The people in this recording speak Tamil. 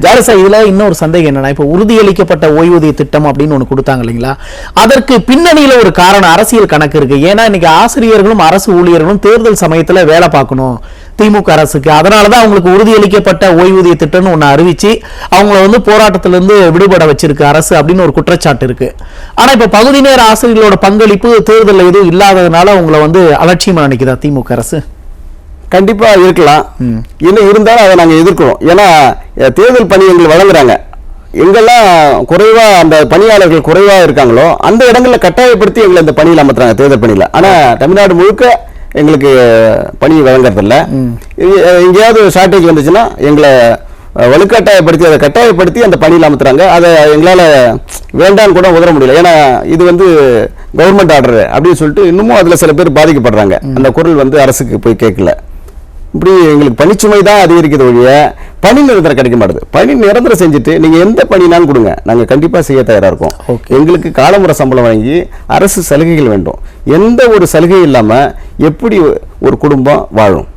ஜாரசா இதுல இன்னொரு சந்தேகம் என்னன்னா, இப்ப உறுதியளிக்கப்பட்ட ஓய்வூதிய திட்டம் அப்படின்னு ஒண்ணு கொடுத்தாங்க இல்லைங்களா, அதற்கு பின்னணியில ஒரு காரணம் அரசியல் கணக்கு இருக்கு. ஏன்னா இன்னைக்கு ஆசிரியர்களும் அரசு ஊழியர்களும் தேர்தல் சமயத்துல வேலை பார்க்கணும் திமுக அரசுக்கு. அதனாலதான் அவங்களுக்கு உறுதியளிக்கப்பட்ட ஓய்வூதிய திட்டம்னு ஒண்ணு அறிவிச்சு அவங்கள போராட்டத்திலிருந்து விடுபட வச்சிருக்கு அரசு அப்படின்னு ஒரு குற்றச்சாட்டு இருக்கு. ஆனா இப்ப பகுதி நேர ஆசிரியர்களோட பங்களிப்பு தேர்தல் எதுவும் இல்லாததுனால அவங்கள அலட்சியமா நினைக்குதா திமுக அரசு? கண்டிப்பா இருக்கலாம். இன்னும் இருந்தாலும் அதை நாங்க எதிர்க்கிறோம். ஏன்னா தேர்தல் பணி எங்களுக்கு வழங்குறாங்க. எங்கெல்லாம் குறைவா அந்த பணியாளர்கள் குறைவா இருக்காங்களோ அந்த இடங்கள்ல கட்டாயப்படுத்தி எங்களை இந்த பணியில் அமர்த்துறாங்க தேர்தல் பணியில. ஆனா தமிழ்நாடு முழுக்க எங்களுக்கு பணி வழங்குறதில்ல. எங்கேயாவது ஷார்டேஜ் வந்துச்சுன்னா எங்களை வலுக்கட்டாயப்படுத்தி அதை கட்டாயப்படுத்தி அந்த பணியில் அமர்த்துறாங்க. அதை எங்களால் வேண்டான்னு கூட உதற முடியல. ஏன்னா இது கவர்மெண்ட் ஆர்டர் அப்படின்னு சொல்லிட்டு இன்னமும் அதில் சில பேர் பாதிக்கப்படுறாங்க. அந்த குரல் அரசுக்கு போய் கேட்கல. இப்படி எங்களுக்கு பணிச்சுமை தான் அதிகரிக்கிறது ஒழிய பணி நிரந்தரம் கிடைக்க மாட்டுது. பணி நிரந்தரம் செஞ்சுட்டு நீங்க எந்த பணினாலும் கொடுங்க, நாங்க கண்டிப்பா செய்ய தயாரா இருக்கோம். எங்களுக்கு காலமுறை சம்பளம் வாங்கி அரசு சலுகைகள் வேண்டும். எந்த ஒரு சலுகை இல்லாம எப்படி ஒரு குடும்பம் வாழும்?